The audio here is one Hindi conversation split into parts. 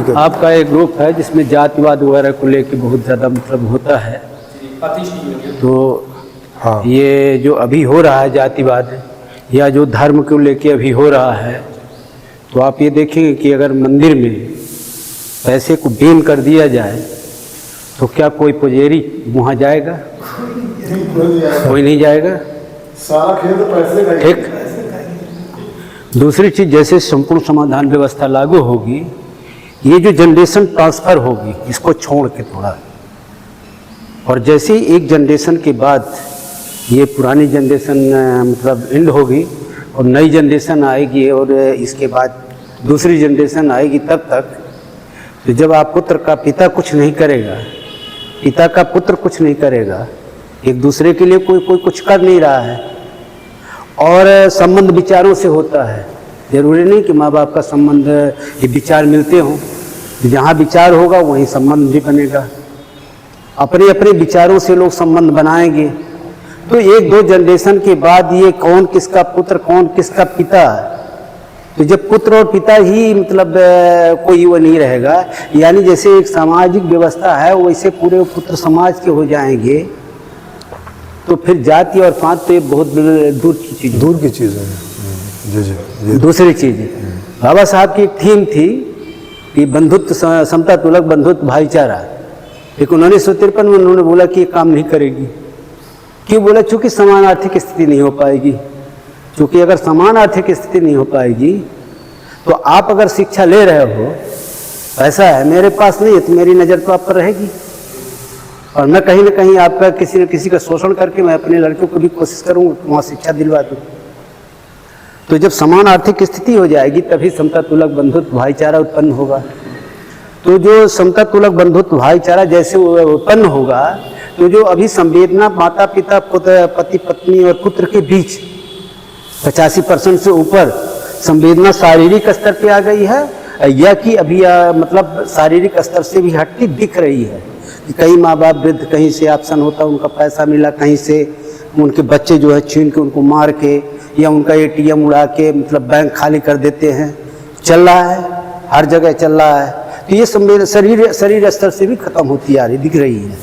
ठीक है। आपका एक ग्रुप है जिसमें जातिवाद वगैरह को लेके बहुत ज़्यादा मतलब होता है, तो हाँ ये जो अभी हो रहा है जातिवाद या जो धर्म को लेके अभी हो रहा है, तो आप ये देखेंगे कि अगर मंदिर में पैसे को बैन कर दिया जाए तो क्या कोई पुजारी वहाँ जाएगा? कोई नहीं जाएगा। सारा खेल तो पैसे का। ठीक। दूसरी चीज़, जैसे संपूर्ण समाधान व्यवस्था लागू होगी, ये जो जनरेशन ट्रांसफ़र होगी इसको छोड़ के थोड़ा, और जैसे ही एक जनरेशन के बाद ये पुरानी जनरेशन मतलब एंड होगी और नई जनरेशन आएगी और इसके बाद दूसरी जनरेशन आएगी, तब तक तो जब आप पुत्र का पिता कुछ नहीं करेगा, पिता का पुत्र कुछ नहीं करेगा, एक दूसरे के लिए कोई कुछ कर नहीं रहा है, और संबंध विचारों से होता है। जरूरी नहीं कि माँ बाप का संबंध ये विचार मिलते हों, जहाँ विचार होगा वहीं संबंध भी बनेगा। अपने अपने विचारों से लोग संबंध बनाएंगे, तो एक दो जनरेशन के बाद ये कौन किसका पुत्र कौन किसका पिता, तो जब पुत्र और पिता ही मतलब कोई वो नहीं रहेगा, यानी जैसे एक सामाजिक व्यवस्था है वैसे पूरे पुत्र समाज के हो जाएंगे, तो फिर जाति और पात तो ये बहुत दूर की चीज़ है। जी जी। दूसरी चीज़, बाबा साहब की एक थीम थी कि बंधुत्व समता तुलक बंधुत्व भाईचारा, लेकिन 1953 में उन्होंने बोला कि ये काम नहीं करेगी। क्यों बोला? चूँकि समान आर्थिक स्थिति नहीं हो पाएगी। क्योंकि अगर समान आर्थिक स्थिति नहीं हो पाएगी तो आप अगर शिक्षा ले रहे हो, पैसा है मेरे पास नहीं है, तो मेरी नज़र तो आप पर रहेगी, और मैं कहीं ना कहीं आपका किसी न किसी का शोषण करके मैं अपने लड़कियों को भी कोशिश करूँगा वहाँ शिक्षा दिलवा दूँ। तो जब समान आर्थिक स्थिति हो जाएगी तभी समता तुलक बंधुत्व भाईचारा उत्पन्न होगा। तो जो समता तुलक बंधुत्व भाईचारा जैसे उत्पन्न होगा, तो जो अभी संवेदना माता पिता पति पत्नी और पुत्र के बीच 85% से ऊपर संवेदना शारीरिक स्तर पे आ गई है, या कि अभी मतलब शारीरिक स्तर से भी हटती दिख रही है कि कई माँ बाप वृद्ध, कहीं से ऑप्शन होता उनका पैसा मिला, कहीं से उनके बच्चे जो है छीन के उनको मार के या उनका ATM उड़ा के मतलब बैंक खाली कर देते हैं। चल रहा है, हर जगह चल रहा है। तो ये शरीर स्तर से भी खत्म होती आ रही दिख रही है।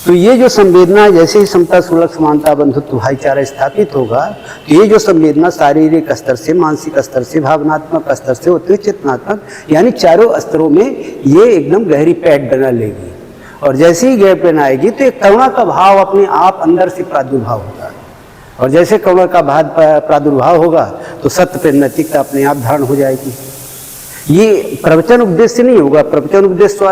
तो ये जो संवेदना जैसे ही समता सुलभ समानता बंधुत्व भाईचारा स्थापित होगा, तो ये जो संवेदना शारीरिक स्तर से, मानसिक स्तर से, भावनात्मक स्तर से होते हुए चेतनात्मक, यानी चारों स्तरों में ये एकदम गहरी पैठ बना लेगी। और जैसे ही गहरी पैठ आएगी तो एक करुणा का भाव अपने आप अंदर से प्रादुर्भाव होगा, और जैसे करुणा का भाव प्रादुर्भाव होगा तो सत्य पर नैतिकता अपने आप धारण हो जाएगी। ये प्रवचन उपदेश से नहीं होगा। प्रवचन उपदेश तो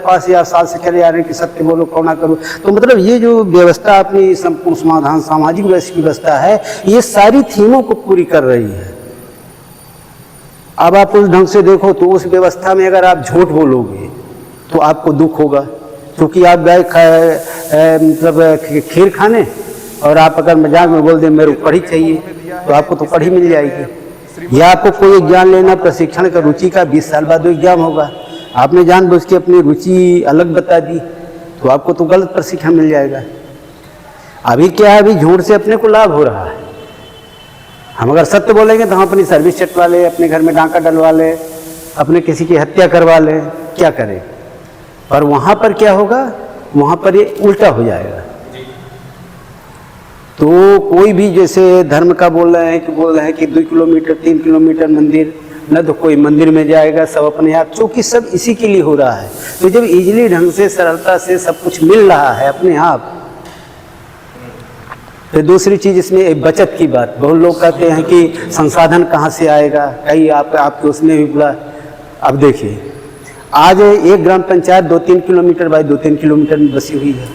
10 या साल से चले आ रहे हैं कि सत्य बोलो करुणा करो। तो मतलब ये जो व्यवस्था अपनी संपूर्ण समाधान सामाजिक व्यवस्था है, ये सारी थीमों को पूरी कर रही है। अब आप उस ढंग से देखो तो उस व्यवस्था में अगर आप झूठ बोलोगे तो आपको दुख होगा, क्योंकि आप गए मतलब खीर खाने और आप अगर मजाक में बोल दें मेरे को कढ़ी चाहिए, तो आपको तो कढ़ी मिल जाएगी। या आपको कोई एग्जाम लेना प्रशिक्षण का रुचि का 20 साल बाद एग्जाम होगा, आपने जानबूझ के अपनी रुचि अलग बता दी तो आपको तो गलत प्रशिक्षण मिल जाएगा। अभी क्या है, अभी झूठ से अपने को लाभ हो रहा है। हम अगर सत्य बोलेंगे तो हम अपनी सर्विस चटवा ले, अपने घर में डांका डलवा ले, अपने किसी की हत्या करवा ले, क्या करें। पर वहाँ पर क्या होगा, वहाँ पर ये उल्टा हो जाएगा। तो कोई भी जैसे धर्म का बोल रहे हैं कि 2 किलोमीटर 3 किलोमीटर मंदिर, न तो कोई मंदिर में जाएगा, सब अपने आप, क्योंकि सब इसी के लिए हो रहा है। तो जब इजीली ढंग से सरलता से सब कुछ मिल रहा है अपने आप, फिर दूसरी चीज़ इसमें एक बचत की बात। बहुत लोग कहते हैं कि संसाधन कहाँ से आएगा, कई आपके उसमें भी बोला। अब देखिए, आज एक ग्राम पंचायत 2-3 किलोमीटर बाय 2-3 किलोमीटर में बसी हुई है।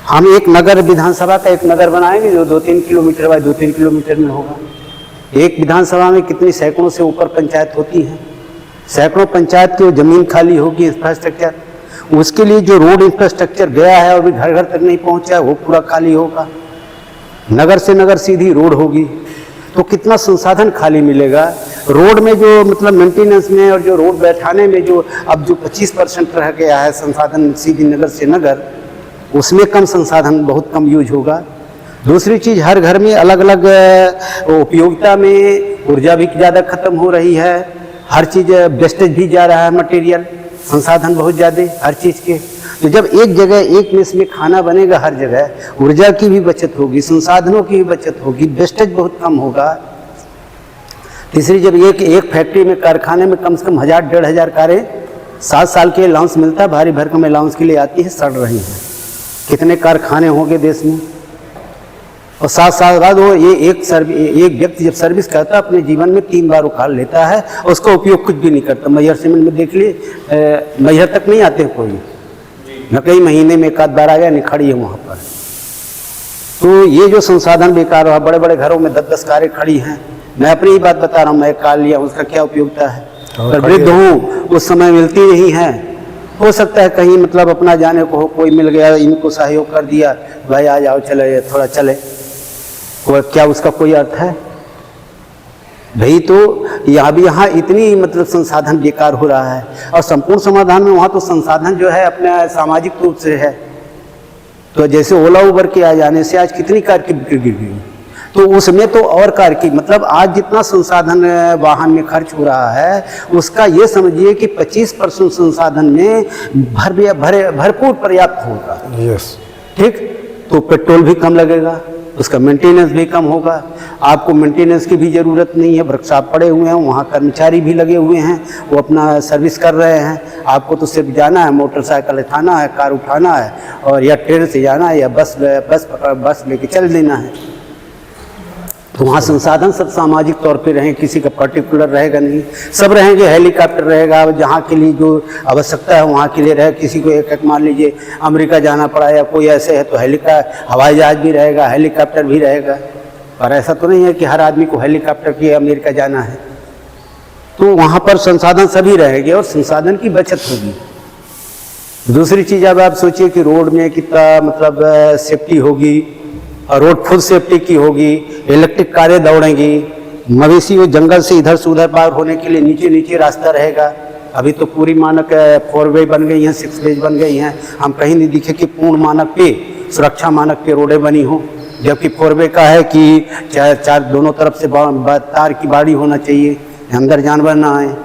हम एक नगर विधानसभा का एक नगर बनाएंगे जो 2-3 किलोमीटर बाय 2-3 किलोमीटर में होगा। एक विधानसभा में कितनी सैकड़ों से ऊपर पंचायत होती हैं, सैकड़ों पंचायत की जमीन खाली होगी, इंफ्रास्ट्रक्चर, उसके लिए जो रोड इंफ्रास्ट्रक्चर गया है और भी घर घर तक नहीं पहुंचा, वो पूरा खाली होगा। नगर से नगर सीधी रोड होगी, तो कितना संसाधन खाली मिलेगा। रोड में जो मतलब मेंटेनेंस में और जो रोड बैठाने में जो अब जो 25% रह गया है संसाधन सीधी नगर से नगर, उसमें कम संसाधन, बहुत कम यूज होगा। दूसरी चीज़, हर घर में अलग अलग उपयोगिता में ऊर्जा भी ज़्यादा खत्म हो रही है। हर चीज़ वेस्टेज भी जा रहा है, मटेरियल संसाधन बहुत ज़्यादा हर चीज़ के। तो जब एक जगह एक मेस में खाना बनेगा, हर जगह ऊर्जा की भी बचत होगी, संसाधनों की भी बचत होगी, वेस्टेज बहुत कम होगा। तीसरी, जब एक फैक्ट्री में, कारखाने में कम से कम 1000-1500 कारें 7 साल के अलाउंस मिलता है, भारी भरकम अलाउंस के लिए आती है, सड़ रही हैं। कितने कारखाने होंगे देश में? और 7 साल बाद वो एक व्यक्ति जब सर्विस करता है अपने जीवन में 3 बार उखाड़ लेता है, उसका उपयोग कुछ भी नहीं करता। मैहर सीमेंट में देख लिए, मैहर तक नहीं आते कोई, न कई महीने में 1 आध बार आ गया, नहीं खड़ी है वहाँ पर। तो ये जो संसाधन बेकार हुआ, बड़े बड़े घरों में 10-10 कारें खड़ी हैं। मैं अपनी ही बात बता रहा हूँ, मैं कार लिया, उसका क्या उपयोगिता है? अगर वृद्ध हूँ, उस समय मिलती नहीं है। हो सकता है कहीं मतलब अपना जाने को हो, कोई मिल गया, इनको सहयोग कर दिया, भाई आ जाओ, चले थोड़ा चले, क्या उसका कोई अर्थ है भाई? तो यहाँ इतनी मतलब संसाधन बेकार हो रहा है। और संपूर्ण समाधान में वहाँ तो संसाधन जो है अपने सामाजिक रूप से है। तो जैसे ओला उबर के आ जाने से आज कितनी कार की बिक्री गिर गई, तो उसमें तो और कार की मतलब आज जितना संसाधन वाहन में खर्च हो रहा है, उसका ये समझिए कि 25% संसाधन में भरपूर पर्याप्त होगा। यस, ठीक। तो पेट्रोल भी कम लगेगा, उसका मेंटेनेंस भी कम होगा, आपको मेंटेनेंस की भी ज़रूरत नहीं है, वर्कशॉप पड़े हुए हैं, वहाँ कर्मचारी भी लगे हुए हैं, वो अपना सर्विस कर रहे हैं। आपको तो सिर्फ जाना है, मोटरसाइकिल उठाना है, कार उठाना है, और या ट्रेन से जाना है, या बस लेके चल देना है। तो वहाँ संसाधन सब सामाजिक तौर पे रहें, किसी का पर्टिकुलर रहेगा नहीं, सब रहेंगे। हेलीकॉप्टर रहेगा, जहाँ के लिए जो आवश्यकता है वहाँ के लिए रहे। किसी को एक मान लीजिए अमेरिका जाना पड़ा या कोई ऐसे है, तो हवाई जहाज भी रहेगा, हेलीकॉप्टर भी रहेगा। और ऐसा तो नहीं है कि हर आदमी को हेलीकॉप्टर के अमेरिका जाना है। तो वहाँ पर संसाधन सभी रहेंगे और संसाधन की बचत होगी। दूसरी चीज़, अब आप सोचिए कि रोड में कितना मतलब सेफ्टी होगी, और रोड खुद सेफ्टी की होगी, इलेक्ट्रिक कारें दौड़ेंगी, मवेशी वो जंगल से इधर से उधर पार होने के लिए नीचे नीचे रास्ता रहेगा। अभी तो पूरी मानक 4 वे बन गई हैं, 6 वे बन गई हैं। हम कहीं नहीं दिखे कि पूर्ण मानक पे, सुरक्षा मानक पे रोडें बनी हो, जबकि 4 वे का है कि चार दोनों तरफ से तार की बाड़ी होना चाहिए, अंदर जानवर ना आए।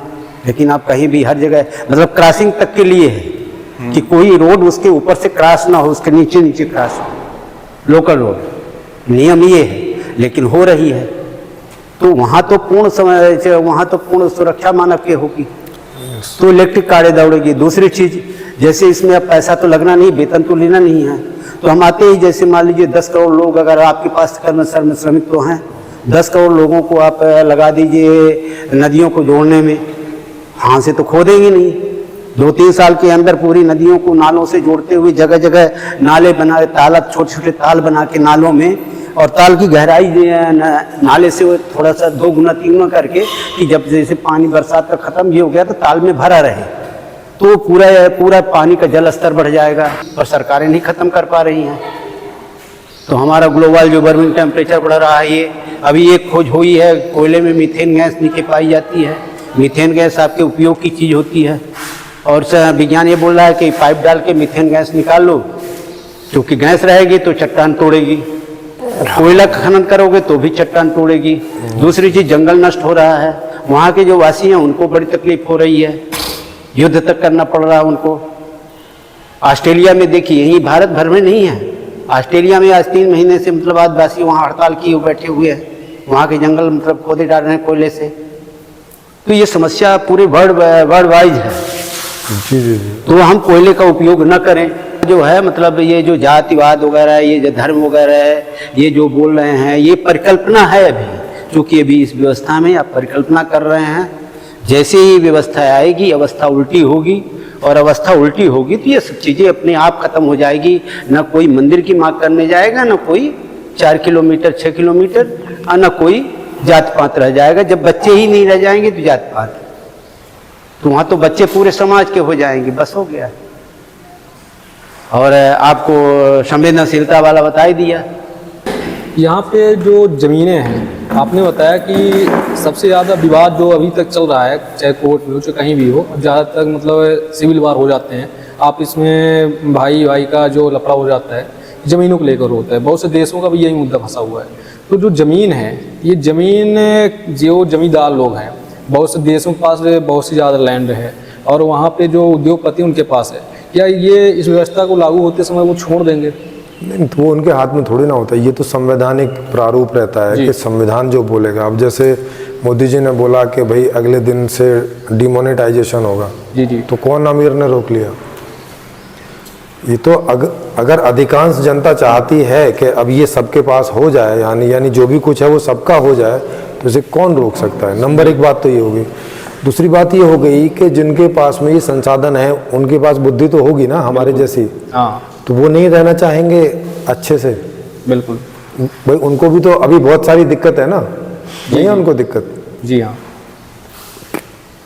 लेकिन आप कहीं भी हर जगह मतलब क्रॉसिंग तक के लिए है कि कोई रोड उसके ऊपर से क्रॉस ना हो, उसके नीचे नीचे क्रॉस हो। लोकल रोड नियम ये है, लेकिन हो रही है। तो वहाँ तो पूर्ण सुरक्षा मानक के होगी। तो इलेक्ट्रिक कारें दौड़ेगी। दूसरी चीज़, जैसे इसमें अब पैसा तो लगना नहीं, वेतन तो लेना नहीं है, तो हम आते ही जैसे मान लीजिए 10 करोड़ लोग अगर आपके पास कर्मचारी श्रमिक तो हैं, 10 करोड़ लोगों को आप लगा दीजिए नदियों को जोड़ने में, हाथ से तो खोदेंगे नहीं। 2-3 साल के अंदर पूरी नदियों को नालों से जोड़ते हुए जगह जगह नाले बनाए, तालाब, छोटे छोटे ताल बना के नालों में, और ताल की गहराई नाले से वो थोड़ा सा 2 गुना 3 गुना करके, कि जब जैसे पानी बरसात का ख़त्म भी हो गया तो ताल में भरा रहे, तो पूरा पानी का जल स्तर बढ़ जाएगा। और सरकारें नहीं ख़त्म कर पा रही हैं। तो हमारा ग्लोबल जो वार्मिंग टेम्परेचर बढ़ रहा है, ये अभी एक खोज हुई है, कोयले में मीथेन गैस नीचे पाई जाती है। मीथेन गैस आपके उपयोग की चीज़ होती है, और विज्ञान ये बोल रहा है कि पाइप डाल के मीथेन गैस निकाल लो, क्योंकि गैस रहेगी तो चट्टान तोड़ेगी, कोयला खनन करोगे तो भी चट्टान तोड़ेगी। दूसरी चीज़, जंगल नष्ट हो रहा है, वहाँ के जो वासी हैं उनको बड़ी तकलीफ हो रही है, युद्ध तक करना पड़ रहा है उनको। ऑस्ट्रेलिया में देखिए, यही भारत भर में नहीं है, ऑस्ट्रेलिया में आज 3 महीने से मतलब आदिवासी वहाँ हड़ताल किए बैठे हुए हैं, वहाँ के जंगल मतलब खोदे डाल रहे हैं कोयले से। तो ये समस्या पूरे वर्ल्ड वाइज है। जी जी। तो हम कोयले का उपयोग न करें। जो है मतलब ये जो जातिवाद वगैरह, ये जो धर्म वगैरह है, ये जो बोल रहे हैं, ये परिकल्पना है अभी, क्योंकि अभी इस व्यवस्था में आप परिकल्पना कर रहे हैं। जैसे ही व्यवस्था आएगी, अवस्था उल्टी होगी, और अवस्था उल्टी होगी तो ये सब चीज़ें अपने आप खत्म हो जाएगी। न कोई मंदिर की मांग करने जाएगा, न कोई 4 किलोमीटर 6 किलोमीटर, और न कोई जात पात रह जाएगा। जब बच्चे ही नहीं रह जाएंगे तो जात पात, तो वहाँ तो बच्चे पूरे समाज के हो जाएंगे, बस हो गया। और आपको संवेदनशीलता वाला बता ही दिया। यहाँ पे जो ज़मीनें हैं, आपने बताया कि सबसे ज़्यादा विवाद जो अभी तक चल रहा है, चाहे कोर्ट में हो चाहे कहीं भी हो, ज़्यादातर मतलब सिविल वार हो जाते हैं। आप इसमें भाई भाई का जो लफड़ा हो जाता है, ज़मीनों को लेकर होता है। बहुत से देशों का भी यही मुद्दा फंसा हुआ है। तो जो ज़मीन है, ये ज़मीन जो जमींदार लोग हैं, बहुत से देशों के पास बहुत सी ज़्यादा लैंड है और वहाँ पे जो उद्योगपति उनके पास है, क्या ये इस व्यवस्था को लागू होते समय वो छोड़ देंगे? नहीं, तो वो उनके हाथ में थोड़ी ना होता है। ये तो संवैधानिक प्रारूप रहता है कि संविधान जो बोलेगा। अब जैसे मोदी जी ने बोला कि भाई अगले दिन से डिमोनेटाइजेशन होगा, जी जी, तो कौन अमीर ने रोक लिया? ये तो अगर अधिकांश जनता चाहती है कि अब ये सबके पास हो जाए, यानी जो भी कुछ है वो सबका हो जाए, तो इसे कौन रोक सकता है? नंबर एक बात तो ये होगी। दूसरी बात ये हो गई कि जिनके पास में ये संसाधन है उनके पास बुद्धि तो होगी ना हमारे जैसी, हाँ, तो वो नहीं रहना चाहेंगे अच्छे से। बिल्कुल भाई उनको भी तो अभी बहुत सारी दिक्कत है ना, नहीं है उनको दिक्कत? जी हाँ,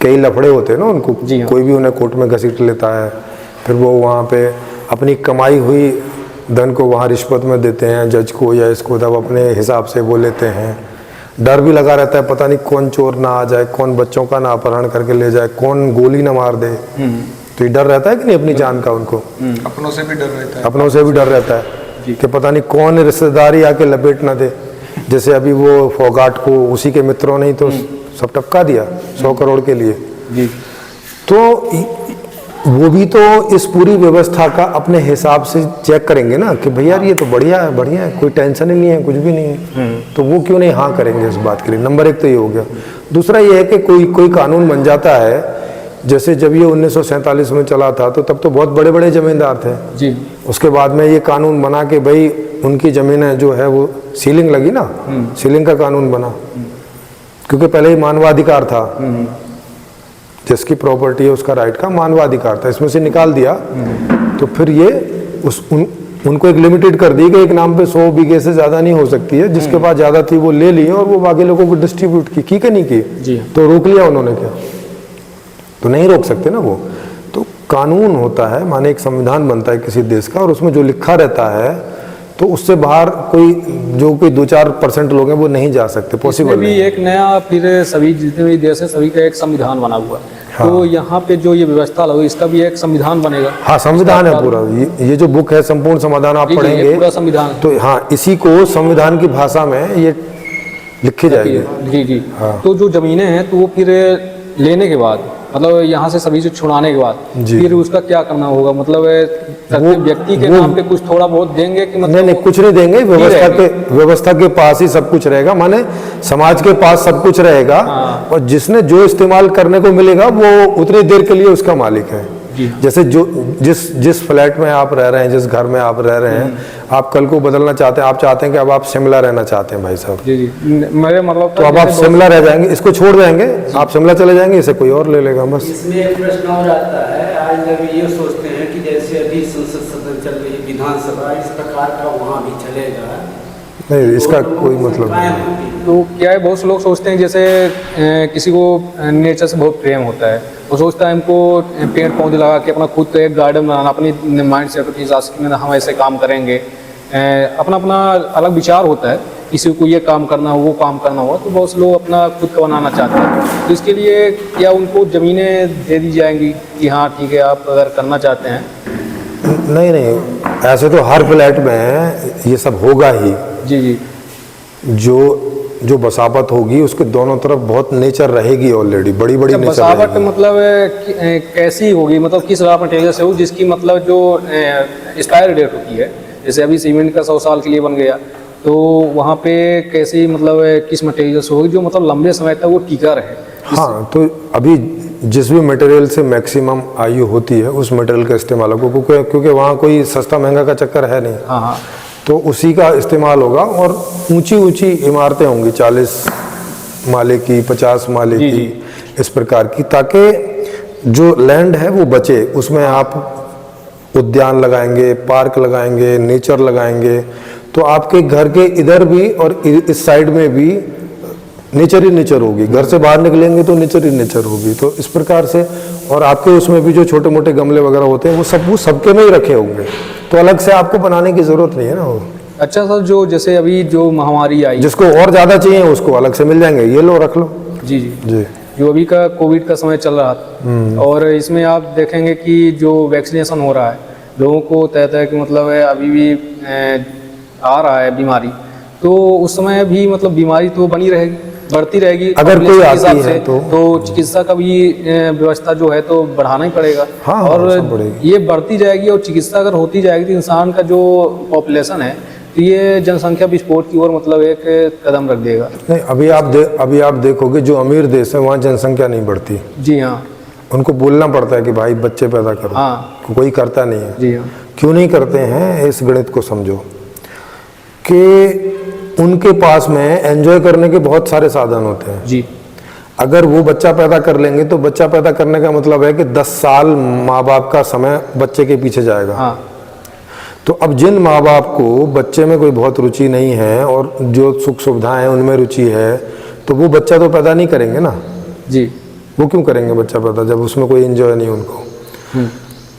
कई लफड़े होते हैं ना उनको, जी हाँ। कोई भी उन्हें कोर्ट में घसीट लेता है, फिर वो वहाँ पे अपनी कमाई हुई धन को वहाँ रिश्वत में देते हैं जज को या इसको, तब अपने हिसाब से वो लेते हैं। डर भी लगा रहता है, पता नहीं कौन चोर ना आ जाए, कौन बच्चों का ना अपहरण करके ले जाए, कौन गोली ना मार दे। तो ये डर रहता है कि नहीं अपनी जान का उनको? अपनों से भी डर रहता है। अपनों से भी डर रहता है कि पता नहीं कौन रिश्तेदारी आके लपेट ना दे। जैसे अभी वो फोगाट को उसी के मित्रों ने ही तो सब टपका दिया 100 करोड़ के लिए। जी, तो वो भी तो इस पूरी व्यवस्था का अपने हिसाब से चेक करेंगे ना कि भैया ये तो बढ़िया है, कोई टेंशन ही नहीं है, कुछ भी नहीं है, तो वो क्यों नहीं हाँ करेंगे इस बात के लिए? नंबर एक तो ये हो गया। दूसरा ये है कि कोई कानून बन जाता है, जैसे जब ये 1947 में चला था तो तब तो बहुत बड़े बड़े जमींदार थे जी, उसके बाद में ये कानून बना कि भाई उनकी जमीनें जो है वो सीलिंग लगी ना, सीलिंग का कानून बना, क्योंकि पहले ही मानवाधिकार था, जिसकी प्रॉपर्टी है उसका राइट का मानवाधिकार था, इसमें से निकाल दिया। तो फिर ये उनको एक लिमिटेड कर दी कि एक नाम पे 100 बीघे से ज़्यादा नहीं हो सकती है, जिसके पास ज़्यादा थी वो ले लिए और वो बाकी लोगों को डिस्ट्रीब्यूट की कि नहीं की? तो रोक लिया उन्होंने क्या? तो नहीं रोक सकते ना वो। तो कानून होता है, माने एक संविधान बनता है किसी देश का, और उसमें जो लिखा रहता है तो उससे बाहर कोई 2-4% लोग हैं वो नहीं जा सकते, पॉसिबल भी नहीं। एक नया फिर सभी जितने भी देश है सभी का एक संविधान बना हुआ है। हाँ। तो यहाँ पे जो ये व्यवस्था लगी इसका भी एक संविधान बनेगा। हाँ, संविधान है पूरा। ये जो बुक है संपूर्ण समाधान आप पढ़ेंगे पूरा संविधान, तो हाँ, इसी को संविधान की भाषा में ये लिखी जाएगी। जी जी। हाँ। तो जो जमीनें हैं तो वो फिर लेने के बाद मतलब यहाँ से सभी से छुड़ाने के बाद फिर उसका क्या करना होगा? मतलब प्रत्येक व्यक्ति के नाम पे कुछ थोड़ा बहुत देंगे कि मतलब? नहीं, कुछ नहीं देंगे। व्यवस्था के पास ही सब कुछ रहेगा, माने समाज के पास सब कुछ रहेगा। हाँ। और जिसने जो इस्तेमाल करने को मिलेगा वो उतनी देर के लिए उसका मालिक है। जैसे जिस फ्लैट में आप रह रहे हैं, जिस घर में आप रह रहे हैं, आप कल को बदलना चाहते हैं, आप चाहते हैं कि अब आप शिमला रहना चाहते हैं भाई साहब, जी जी, मेरे मतलब तो अब आप शिमला रह जाएंगे, इसको छोड़ जाएंगे, आप शिमला चले जाएंगे, इसे कोई और ले लेगा बस। इसमें एक प्रश्न और आता है, आज लोग ये सोचते हैं कि जैसे अभी संसद सदन चल रही है, विधानसभा, इस प्रकार का वहाँ भी चलेगा? नहीं, इसका कोई मतलब नहीं। तो क्या है, बहुत से लोग सोचते हैं जैसे किसी को नेचर से बहुत प्रेम होता है, वो सोचता है हमको पेड़ पौधे लगा के अपना खुद तो एक गार्डन बनाना, अपनी माइंड सेट के हिसाब से हम ऐसे काम करेंगे, अपना अपना अलग विचार होता है, किसी को ये काम करना हो वो काम करना हो, तो बहुत से लोग अपना खुद का बनाना चाहते हैं। तो इसके लिए क्या उनको ज़मीनें दे दी जाएंगी कि हाँ ठीक है आप अगर करना चाहते हैं? नहीं, ऐसे तो हर फ्लैट में ये सब होगा ही। जी जी। जो बसावट होगी उसके दोनों तरफ बहुत नेचर रहेगी, ऑलरेडी बड़ी नेचर बसावट रहेगी। मतलब कैसी होगी, मतलब किस रॉ मटेरियल से हो जिसकी मतलब जो एक्सपायर डेट होती है? जैसे अभी सीमेंट का 100 साल के लिए बन गया, तो वहाँ पे कैसी मतलब किस मटेरियल से होगी जो मतलब लंबे समय तक वो टिका रहे? हाँ, तो अभी जिस भी मटेरियल से मैक्सिमम आयु होती है उस मटेरियल का इस्तेमाल होगा, क्योंकि वहाँ कोई सस्ता महंगा का चक्कर है नहीं। हाँ, तो उसी का इस्तेमाल होगा। और ऊंची इमारतें होंगी 40 माले की, 50 माले की, इस प्रकार की, ताकि जो लैंड है वो बचे, उसमें आप उद्यान लगाएंगे, पार्क लगाएंगे, नेचर लगाएंगे, तो आपके घर के इधर भी और इस साइड में भी नेचर ही नेचर होगी। घर से बाहर निकलेंगे तो नेचर ही नेचर होगी। तो इस प्रकार से, और आपके उसमें भी जो छोटे मोटे गमले वगैरह होते हैं वो सबके में ही रखे होंगे, तो अलग से आपको बनाने की जरूरत नहीं है ना वो। अच्छा सर, जो जैसे अभी जो महामारी आई, जिसको और ज्यादा चाहिए उसको अलग से मिल जाएंगे, ये लो रख लो। जी जी जी। जो अभी का कोविड का समय चल रहा था, और इसमें आप देखेंगे कि जो वैक्सीनेशन हो रहा है, लोगों को तय कि मतलब अभी भी आ रहा है बीमारी, तो उस समय भी मतलब बीमारी तो बनी रहेगी। बढ़ती रहेगी अगर कोई population के आती हिसाब है से, तो चिकित्सा का भी व्यवस्था जो है तो बढ़ाना ही पड़ेगा। हाँ, और सब बढ़ेगी। ये बढ़ती जाएगी और चिकित्सा अगर होती जाएगी तो इंसान का जो पॉपुलेशन है तो ये जनसंख्या विस्फोट की ओर मतलब एक कदम रख देगा। नहीं, अभी आप देखोगे जो अमीर देश है वहाँ जनसंख्या नहीं बढ़ती। जी हाँ। उनको बोलना पड़ता है कि भाई बच्चे पैदा करो। हाँ। कोई करता नहीं है। जी हाँ। क्यों नहीं करते हैं, इस गणित को समझो कि उनके पास में एंजॉय करने के बहुत सारे साधन होते हैं। जी। अगर वो बच्चा पैदा कर लेंगे तो बच्चा पैदा करने का मतलब है कि 10 साल माँ बाप का समय बच्चे के पीछे जाएगा। हाँ। तो अब जिन माँ बाप को बच्चे में कोई बहुत रुचि नहीं है और जो सुख सुविधाएं हैं उनमें रुचि है, तो वो बच्चा तो पैदा नहीं करेंगे ना। जी। वो क्यों करेंगे बच्चा पैदा जब उसमें कोई एंजॉय नहीं उनको।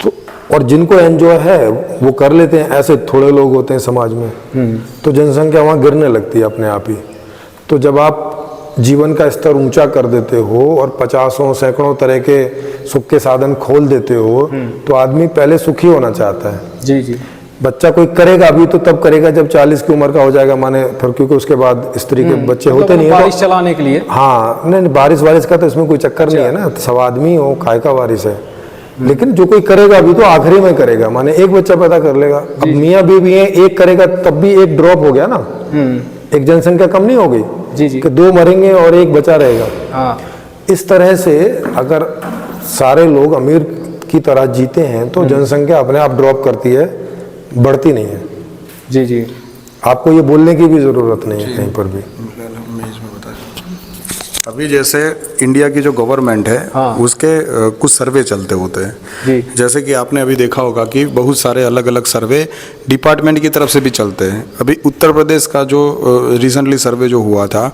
तो और जिनको एंजॉय है वो कर लेते हैं, ऐसे थोड़े लोग होते हैं समाज में, तो जनसंख्या वहाँ गिरने लगती है अपने आप ही। तो जब आप जीवन का स्तर ऊंचा कर देते हो और 50 सैकड़ों तरह के सुख के साधन खोल देते हो, तो आदमी पहले सुखी होना चाहता है। जी। जी। बच्चा कोई करेगा अभी तो तब करेगा जब 40 की उम्र का हो जाएगा, माने फिर, क्योंकि उसके बाद स्त्री के बच्चे होते नहीं है। बारिश चलाने के लिए। हाँ, नहीं बारिश का तो इसमें कोई चक्कर नहीं है ना, सब आदमी हो, खाए का वारिस है। लेकिन जो कोई करेगा अभी तो आखिरी में करेगा, माने एक बच्चा पैदा कर लेगा। अब मियाँ बीवी हैं, एक करेगा तब भी एक ड्रॉप हो गया ना, एक जनसंख्या कम नहीं हो गई। जी। जी। कि 2 मरेंगे और एक बचा रहेगा। हाँ। इस तरह से अगर सारे लोग अमीर की तरह जीते हैं तो जनसंख्या अपने आप ड्रॉप करती है, बढ़ती नहीं है। जी। जी। आपको ये बोलने की भी जरूरत नहीं है कहीं पर भी। अभी जैसे इंडिया की जो गवर्नमेंट है, हाँ। उसके कुछ सर्वे चलते होते हैं। जी। जैसे कि आपने अभी देखा होगा कि बहुत सारे अलग अलग सर्वे डिपार्टमेंट की तरफ से भी चलते हैं। अभी उत्तर प्रदेश का जो रिसेंटली सर्वे जो हुआ था,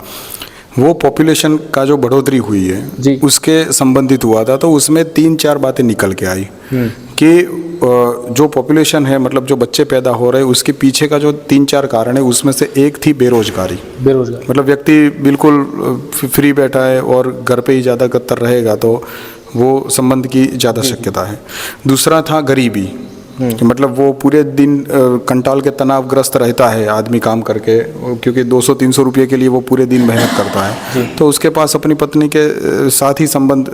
वो पॉपुलेशन का जो बढ़ोतरी हुई है जी। उसके संबंधित हुआ था। तो उसमें 3-4 बातें निकल के आई कि जो पॉपुलेशन है, मतलब जो बच्चे पैदा हो रहे हैं, उसके पीछे का जो 3-4 कारण है, उसमें से एक थी बेरोजगारी। मतलब व्यक्ति बिल्कुल फ्री बैठा है और घर पे ही ज़्यादा कतर रहेगा तो वो संबंध की ज़्यादा शक्यता है। दूसरा था गरीबी, कि मतलब वो पूरे दिन कंटाल के तनावग्रस्त रहता है आदमी काम करके, क्योंकि 200-300 रुपये के लिए वो पूरे दिन मेहनत करता है। तो उसके पास अपनी पत्नी के साथ ही संबंध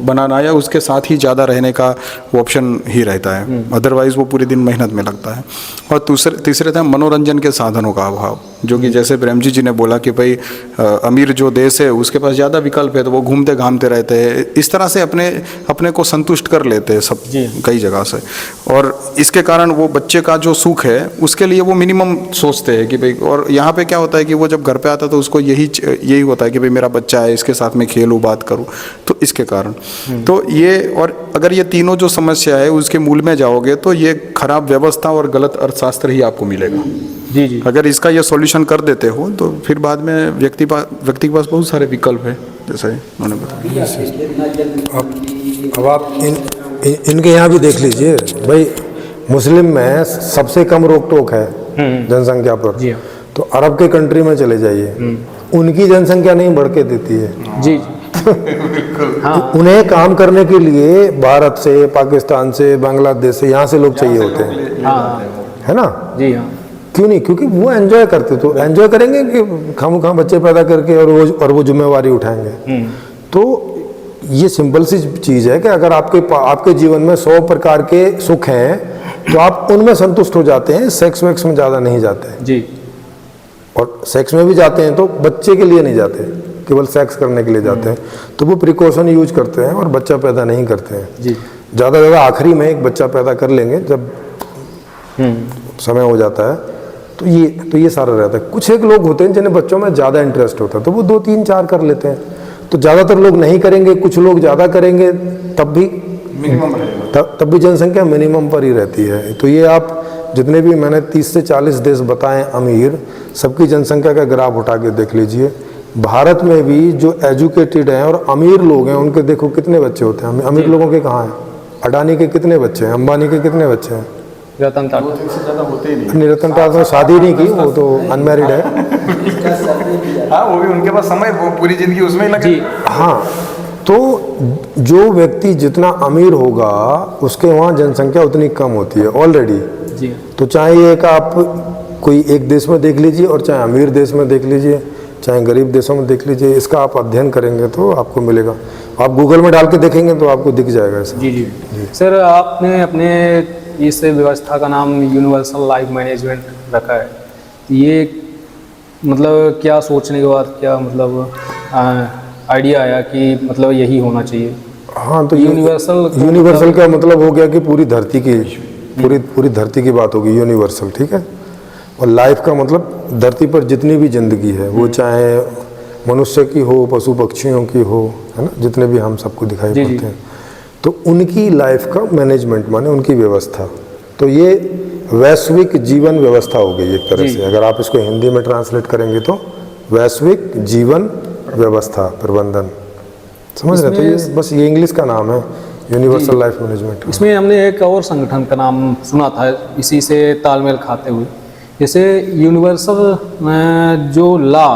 बनाना या उसके साथ ही ज़्यादा रहने का ऑप्शन ही रहता है, अदरवाइज़ वो पूरे दिन मेहनत में लगता है। और तीसरे था मनोरंजन के साधनों का अभाव, जो कि जैसे प्रेम जी ने बोला कि भाई अमीर जो देश है उसके पास ज़्यादा विकल्प है, तो वो घूमते घामते रहते हैं, इस तरह से अपने को संतुष्ट कर लेते हैं सब कई जगह से। और इसके कारण वो बच्चे का जो सुख है उसके लिए वो मिनिमम सोचते हैं कि भाई, और यहाँ पे क्या होता है कि वो जब घर पे आता है तो उसको यही होता है कि भाई मेरा बच्चा है, इसके साथ में खेलूँ, बात करूँ, तो इसके कारण तो ये। और अगर ये तीनों जो समस्या है उसके मूल में जाओगे तो ये खराब व्यवस्था और गलत अर्थशास्त्र ही आपको मिलेगा। जी। जी। अगर इसका ये सॉल्यूशन कर देते हो तो फिर बाद में व्यक्ति के पास बहुत सारे विकल्प है, जैसे उन्होंने बताया। अब आप इनके यहाँ भी देख लीजिए भाई, मुस्लिम में सबसे कम रोक टोक है जनसंख्या पर। जी। तो अरब के कंट्री में चले जाइए, उनकी जनसंख्या नहीं बढ़ के देती है। जी। हाँ। उन्हें काम करने के लिए भारत से, पाकिस्तान से, बांग्लादेश से, यहाँ से लोग चाहिए होते हैं। हाँ। है ना। जी। हाँ। क्यों नहीं, क्योंकि वो एंजॉय करते, तो एंजॉय करेंगे कि खामखा बच्चे पैदा करके और वो जिम्मेवारी उठाएंगे। तो ये सिंपल सी चीज़ है कि अगर आपके जीवन में 100 प्रकार के सुख हैं तो आप उनमें संतुष्ट हो जाते हैं, सेक्स वेक्स में ज़्यादा नहीं जाते हैं। जी। और सेक्स में भी जाते हैं तो बच्चे के लिए नहीं जाते, केवल सेक्स करने के लिए जाते हैं। तो वो प्रिकॉशन यूज करते हैं और बच्चा पैदा नहीं करते हैं। जी। ज़्यादा ज़्यादा आखिरी में एक बच्चा पैदा कर लेंगे जब समय हो जाता है, तो ये सारा रहता है। कुछ एक लोग होते हैं जिन्हें बच्चों में ज़्यादा इंटरेस्ट होता है तो वो 2, 3, 4 कर लेते हैं। तो ज़्यादातर लोग नहीं करेंगे, कुछ लोग ज़्यादा करेंगे, तब भी मिनिमम रहेगा, तब भी जनसंख्या मिनिमम पर ही रहती है। तो ये आप जितने भी मैंने 30 से 40 देश बताएं अमीर, सबकी जनसंख्या का ग्राफ उठा के देख लीजिए। भारत में भी जो एजुकेटेड हैं और अमीर लोग हैं उनके देखो कितने बच्चे होते हैं। अमीर लोगों के कहाँ हैं? अडानी के कितने बच्चे हैं? अंबानी के कितने बच्चे हैं? रतन टाटा से ज़्यादा होते ही नहीं। रतन टाटा ने शादी नहीं की, वो तो अनमैरिड है। हाँ, वो भी उनके पास समय, वो पूरी जिंदगी उसमें ही लगी। हाँ, तो जो व्यक्ति जितना अमीर होगा उसके वहाँ जनसंख्या उतनी कम होती है ऑलरेडी। तो चाहे एक आप कोई एक देश में देख लीजिए और चाहे अमीर देश में देख लीजिए, चाहे गरीब देशों में देख लीजिए, इसका आप अध्ययन करेंगे तो आपको मिलेगा। आप गूगल में डाल के देखेंगे तो आपको दिख जाएगा ऐसा। जी जी सर, आपने अपने इस व्यवस्था का नाम यूनिवर्सल लाइफ मैनेजमेंट रखा है, ये मतलब क्या सोचने के बाद क्या मतलब आइडिया आया कि मतलब यही होना चाहिए? हाँ, तो यूनिवर्सल का मतलब हो गया कि पूरी धरती की बात होगी, यूनिवर्सल, ठीक है। और लाइफ का मतलब धरती पर जितनी भी जिंदगी है, वो चाहे मनुष्य की हो, पशु पक्षियों की हो, है ना, जितने भी हम सबको दिखाई पड़ते हैं, तो उनकी लाइफ का मैनेजमेंट माने उनकी व्यवस्था। तो ये वैश्विक जीवन व्यवस्था हो गई एक तरह से, अगर आप इसको हिंदी में ट्रांसलेट करेंगे तो वैश्विक जीवन व्यवस्था प्रबंधन, समझ रहे? तो ये बस ये इंग्लिश का नाम है, यूनिवर्सल लाइफ मैनेजमेंट। इसमें हमने एक और संगठन का नाम सुना था इसी से तालमेल खाते हुए, जैसे यूनिवर्सल जो लॉ,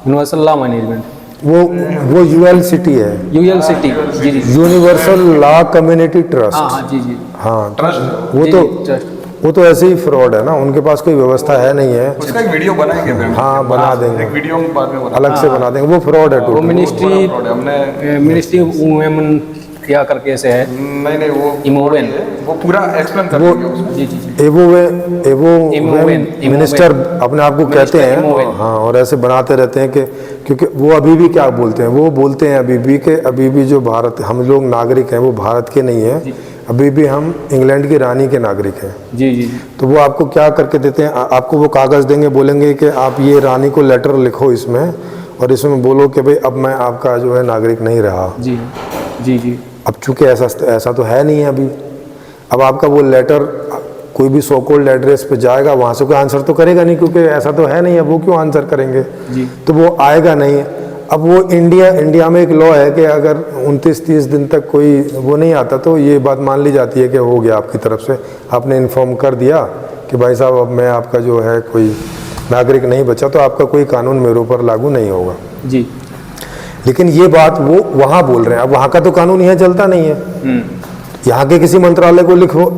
यूनिवर्सल लॉ मैनेजमेंट, वो यूएलसीटी है, यूएलसीटी, जी जी, यूनिवर्सल लॉ कम्युनिटी ट्रस्ट। हाँ जी जी, हाँ, ट्रस्ट, वो तो ऐसे ही फ्रॉड है ना, उनके पास कोई व्यवस्था है नहीं है। उसका एक वीडियो बनाएंगे फिर। हाँ, बना देंगे, एक वीडियो में बाद में अलग से बना देंगे, वो फ्रॉड है। वो मिनिस्ट्री वुमेन क्या करके से है, नहीं वो इमोवेन, वो पूरा एक्सप्लेन कर देंगे उसमें। जी जी, एवोवेन मिनिस्टर अपने आप को कहते हैं, हाँ, और ऐसे बनाते रहते हैं कि क्योंकि वो अभी भी क्या बोलते हैं, वो बोलते हैं अभी भी जो भारत, हम लोग नागरिक हैं वो भारत के नहीं हैं, अभी भी हम इंग्लैंड की रानी के नागरिक हैं। जी जी, तो वो आपको क्या करके देते हैं, आपको वो कागज़ देंगे, बोलेंगे कि आप ये रानी को लेटर लिखो इसमें, और इसमें बोलो कि भाई अब मैं आपका जो है नागरिक नहीं रहा। जी जी जी, अब चूंकि ऐसा तो है नहीं है अभी, अब आपका वो लेटर कोई भी सो कॉल्ड एड्रेस पे जाएगा, वहाँ से कोई आंसर तो करेगा नहीं, क्योंकि ऐसा तो है नहीं है, वो क्यों आंसर करेंगे जी। तो वो आएगा नहीं। अब वो इंडिया में एक लॉ है कि अगर 29-30 दिन तक कोई वो नहीं आता तो ये बात मान ली जाती है कि हो गया, आपकी तरफ से आपने इन्फॉर्म कर दिया कि भाई साहब अब मैं आपका जो है कोई नागरिक नहीं बचा, तो आपका कोई कानून मेरे ऊपर लागू नहीं होगा। जी, लेकिन ये बात वो वहाँ बोल रहे हैं, अब वहाँ का तो कानून यहाँ चलता नहीं है। यहाँ के किसी मंत्रालय को लिखो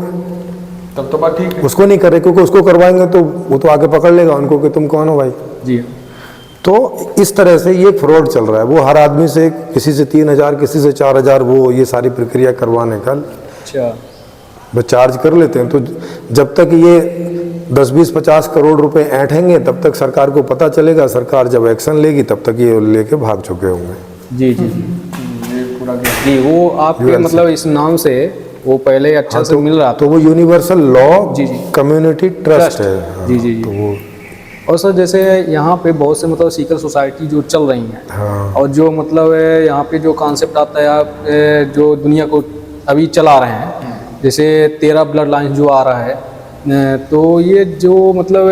तब तो बात ठीक है, उसको नहीं करे, क्योंकि उसको करवाएंगे तो वो तो आगे पकड़ लेगा उनको कि तुम कौन हो भाई। जी, तो इस तरह से ये फ्रॉड चल रहा है। वो हर आदमी से, किसी से 3000, किसी से 4000 वो ये सारी प्रक्रिया करवाने का अच्छा, वो चार्ज कर लेते हैं। तो जब तक ये 10-20-50 करोड़ रुपए ऐंठेंगे तब तक सरकार को पता चलेगा, सरकार जब एक्शन लेगी तब तक ये लेके भाग चुके होंगे। जी जी जी, वो आपके मतलब इस नाम से वो पहले अच्छा से मिल रहा था, तो वो यूनिवर्सल लॉ जी जी कम्युनिटी ट्रस्ट है। जी जी जी। तो वो और सर जैसे यहाँ पे बहुत से मतलब सीकर सोसाइटी जो चल रही हैं, हाँ, और जो मतलब यहाँ पे जो कॉन्सेप्ट आता है आप जो दुनिया को अभी चला रहे हैं, जैसे 13 ब्लड लाइन जो आ रहा है, तो ये जो मतलब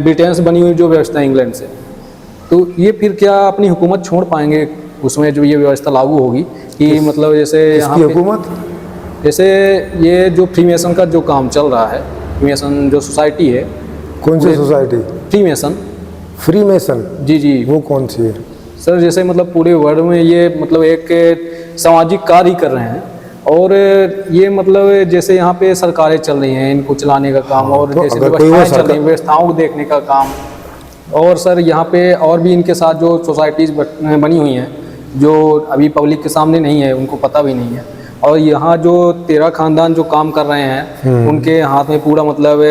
ब्रिटेन से बनी हुई जो व्यवस्था है इंग्लैंड से, तो ये फिर क्या अपनी हुकूमत छोड़ पाएंगे उसमें जो ये व्यवस्था लागू होगी कि मतलब जैसे यहाँ इसकी हुकूमत, जैसे ये जो फ्रीमेसन का जो काम चल रहा है, फ्रीमेसन जो सोसाइटी है, कौन सी सोसाइटी? फ्रीमेसन, फ्रीमेसन, जी जी, वो कौन सी है? सर जैसे मतलब पूरे वर्ल्ड में ये मतलब एक सामाजिक कार्य कर रहे हैं, और ये मतलब जैसे यहाँ पे सरकारें चल रही हैं इनको चलाने का काम, और तो जैसे अगर कोई व्यवस्थाएं वो चल रही हैं व्यवस्थाओं को देखने का काम, और सर यहाँ पे और भी इनके साथ जो सोसाइटीज़ बनी हुई हैं जो अभी पब्लिक के सामने नहीं है, उनको पता भी नहीं है, और यहाँ जो 13 खानदान जो काम कर रहे हैं उनके हाथ में पूरा मतलब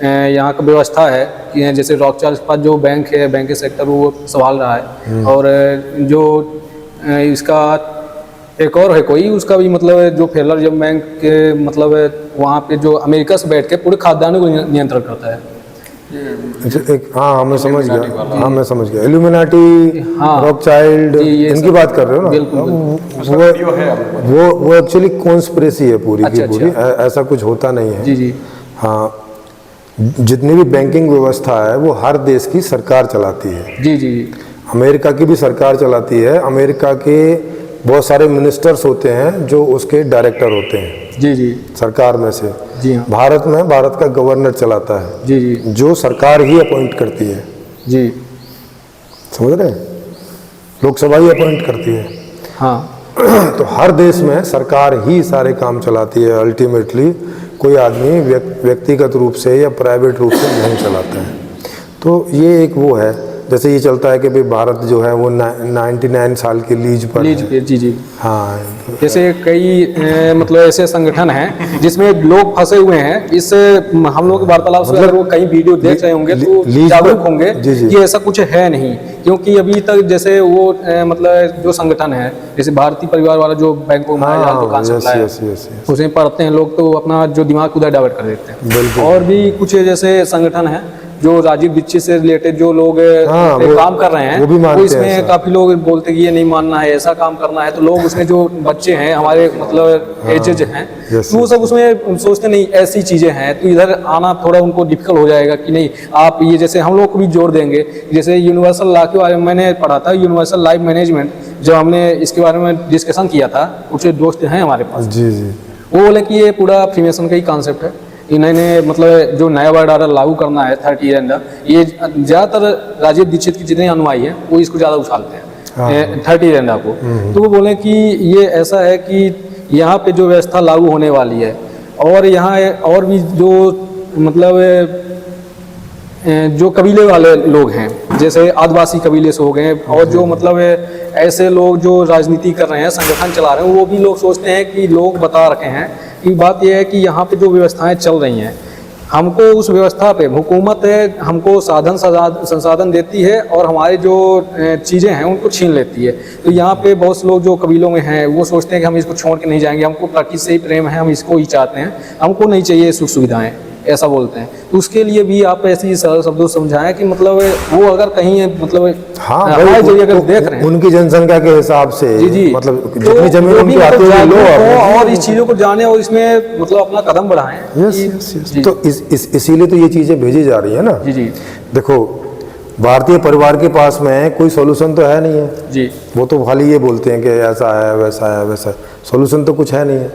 यहाँ का व्यवस्था है कि जैसे रॉकचार्ज का जो बैंक है, बैंक के सेक्टर वो संभाल रहा है, और जो इसका एक और है कोई, उसका भी मतलब जो फेडरल रिजर्व बैंक के मतलब वहाँ पे जो अमेरिका से बैठ के पूरे खाद्यान्नों को नियंत्रण करता है। हाँ मैं समझ गया, हाँ मैं समझ गया, इल्यूमिनाटी, रॉकचाइल्ड, इनकी बात कर रहे हो ना? बिल्कुल, वो एक्चुअली कॉन्स्पिरेसी है पूरी की पूरी, ऐसा कुछ होता नहीं है। जी जी, हाँ, जितनी भी बैंकिंग व्यवस्था है वो हर देश की सरकार चलाती है। जी जी, अमेरिका की भी सरकार चलाती है, अमेरिका के बहुत सारे मिनिस्टर्स होते हैं जो उसके डायरेक्टर होते हैं जी जी, सरकार में से। जी हाँ, भारत में भारत का गवर्नर चलाता है, जी जी, जो सरकार ही अपॉइंट करती है। जी, समझ रहे हैं? लोकसभा ही अपॉइंट करती है। हाँ, तो हर देश में सरकार ही सारे काम चलाती है अल्टीमेटली, कोई आदमी व्यक्तिगत रूप से या प्राइवेट रूप से नहीं चलाता है। तो ये एक वो है। जैसे ये चलता है कि भाई भारत जो है वो 99 साल के लीज पर लीज है। पे, जी जी। हाँ, जैसे कई मतलब ऐसे संगठन हैं जिसमें लोग फंसे हुए हैं। इस हम लोग के वार्तालाप से अगर वो कई वीडियो देख रहे होंगे तो लीज जागरूक पर- होंगे जी, जी। कि ऐसा कुछ है नहीं। क्योंकि अभी तक जैसे वो मतलब जो संगठन है, जैसे भारतीय परिवार वाला जो बैंकों में हाँ, दुकान यस, सप्लाई है, यस, यस, यस। उसमें पढ़ते हैं लोग तो अपना जो दिमाग उधर डाइवर्ट कर देते हैं। बिल्कुल। और भी कुछ जैसे संगठन है जो राजीव दीक्षित से रिलेटेड जो लोग हाँ, पे वो- काम कर रहे हैं, वो भी मानते हैं इसमें ऐसा। काफी लोग बोलते हैं कि ये नहीं मानना है, ऐसा काम करना है। तो लोग उसमें जो बच्चे हैं हमारे मतलब एजेज हैं, यस, तो वो सब उसमें सोचते नहीं ऐसी चीजें हैं, तो इधर आना थोड़ा उनको डिफिकल्ट हो जाएगा कि नहीं आप ये, जैसे हम लोग को भी जोड़ देंगे। जैसे यूनिवर्सल लॉ के बारे में मैंने पढ़ा था, यूनिवर्सल लाइफ मैनेजमेंट, जब हमने इसके बारे में डिस्कशन किया था, कुछ दोस्त हैं हमारे पास, जी जी। वो बोले कि ये पूरा फ्रीमेसन का ही कॉन्सेप्ट है। इन्होंने मतलब जो नया वर्ड ऑर्डर लागू करना है 30 ईयर अंडर, ये ज़्यादातर राजीव दीक्षित के जितने अनुयायी हैं वो इसको ज़्यादा उछालते हैं 30 ईयर अंडर को। तो वो बोले कि ये ऐसा है कि यहाँ पे जो व्यवस्था लागू होने वाली है, और यहाँ और भी जो मतलब जो कबीले वाले लोग हैं, जैसे आदिवासी कबीले से हो गए, और जो मतलब ऐसे लोग जो राजनीति कर रहे हैं, संगठन चला रहे हैं, वो भी लोग सोचते हैं कि लोग बता रखे हैं कि बात यह है कि यहाँ पे जो व्यवस्थाएं चल रही हैं, हमको उस व्यवस्था पे हुकूमत हमको साधन संसाधन देती है और हमारे जो चीज़ें हैं उनको छीन लेती है। तो यहाँ पे बहुत से लोग जो कबीलों में हैं वो सोचते हैं कि हम इसको छोड़ के नहीं जाएंगे, हमको प्रकृति से ही प्रेम है, हम इसको ही चाहते हैं, हमको नहीं चाहिए सुख सुविधाएं, ऐसा बोलते हैं। तो उसके लिए भी आप ऐसी सरल शब्दों से समझाएं कि मतलब वो अगर कहीं मतलब हाँ हमारे भाई, जरिए अगर वो- देख रहे हैं, उनकी जनसंख्या के हिसाब से जी जी, मतलब तो जितनी जमीन वो उनकी भी आती मतलब है लो जागरूक आप। हों और इस चीज़ों को जाने और इसमें मतलब अपना कदम बढ़ाएं। यस कि- यस यस। जी, तो इसीलिए तो ये चीज़ें भेजी जा रही है ना। जी जी देखो, भारतीय परिवार के पास में कोई सॉल्यूशन तो है नहीं है। जी वो तो खाली ये बोलते हैं कि ऐसा है वैसा है वैसा है, सॉल्यूशन तो कुछ है नहीं है।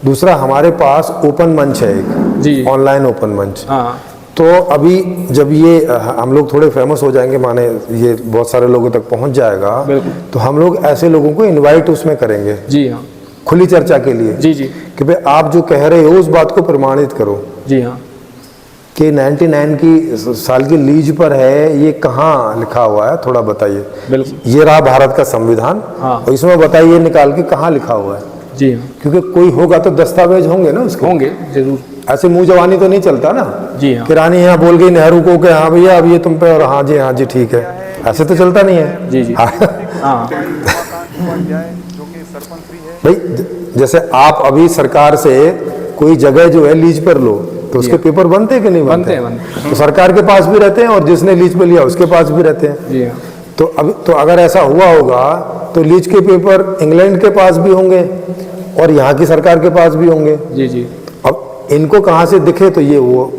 दूसरा, हमारे पास ओपन मंच है जी। एक, ऑनलाइन ओपन मंच। हाँ तो अभी जब ये हम लोग थोड़े फेमस हो जाएंगे, माने ये बहुत सारे लोगों तक पहुंच जाएगा, बिल्कुल। तो हम लोग ऐसे लोगों को इनवाइट उसमें करेंगे जी हाँ खुली चर्चा के लिए जी जी कि भाई आप जो कह रहे हो उस बात को प्रमाणित करो जी हाँ कि 99 की साल की लीज पर है, ये कहाँ लिखा हुआ है, थोड़ा बताइए। बिल्कुल ये रहा भारत का संविधान, हाँ। और इसमें बताइए निकाल के कहाँ लिखा हुआ है। जी हाँ क्योंकि कोई होगा तो दस्तावेज होंगे ना उसके। होंगे जरूर। ऐसे मुंह जवानी तो नहीं चलता ना जी हाँ कि रानी यहाँ बोल गई नेहरू को कि हाँ भैया अब ये तुम पे, और हाँ जी ठीक है, ऐसे तो चलता नहीं है। जी जी हाँ। हाँ भाई जैसे आप अभी सरकार से कोई जगह जो है लीज पर लो तो उसके पेपर बनते हैं कि नहीं बनते बनते? हैं। तो सरकार के पास भी रहते हैं और जिसने लीज पे लिया उसके पास भी रहते हैं। जी हाँ तो अभी तो अगर ऐसा हुआ होगा तो लीज के पेपर इंग्लैंड के पास भी होंगे और यहाँ की सरकार के पास भी होंगे। जी जी अब इनको कहाँ से दिखे तो ये वो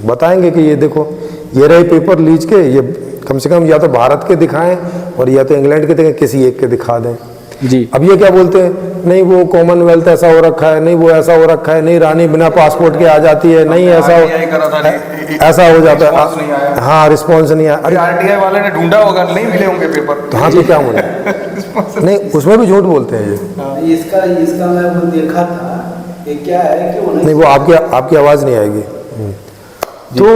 बताएंगे कि ये देखो ये रहे पेपर लीज के, ये कम से कम या तो भारत के दिखाएं और या तो इंग्लैंड के दिखाएं, किसी एक के दिखा दें। जी अब ये क्या बोलते हैं, नहीं वो कॉमनवेल्थ ऐसा हो रखा है, नहीं वो ऐसा हो रखा है, नहीं रानी बिना पासपोर्ट के आ जाती है, नहीं ऐसा हो जाता है। हाँ, रिस्पॉन्स नहीं आया। अरे आरटीआई वाले ने ढूंढा होगा, नहीं मिले होंगे पेपर। तो हाँ, तो क्या बोले? नहीं, उसमें भी झूठ बोलते हैं ये। इसका मैं वो देखा था, ये क्या है कि नहीं, वो आपकी आवाज़ नहीं आएगी। तो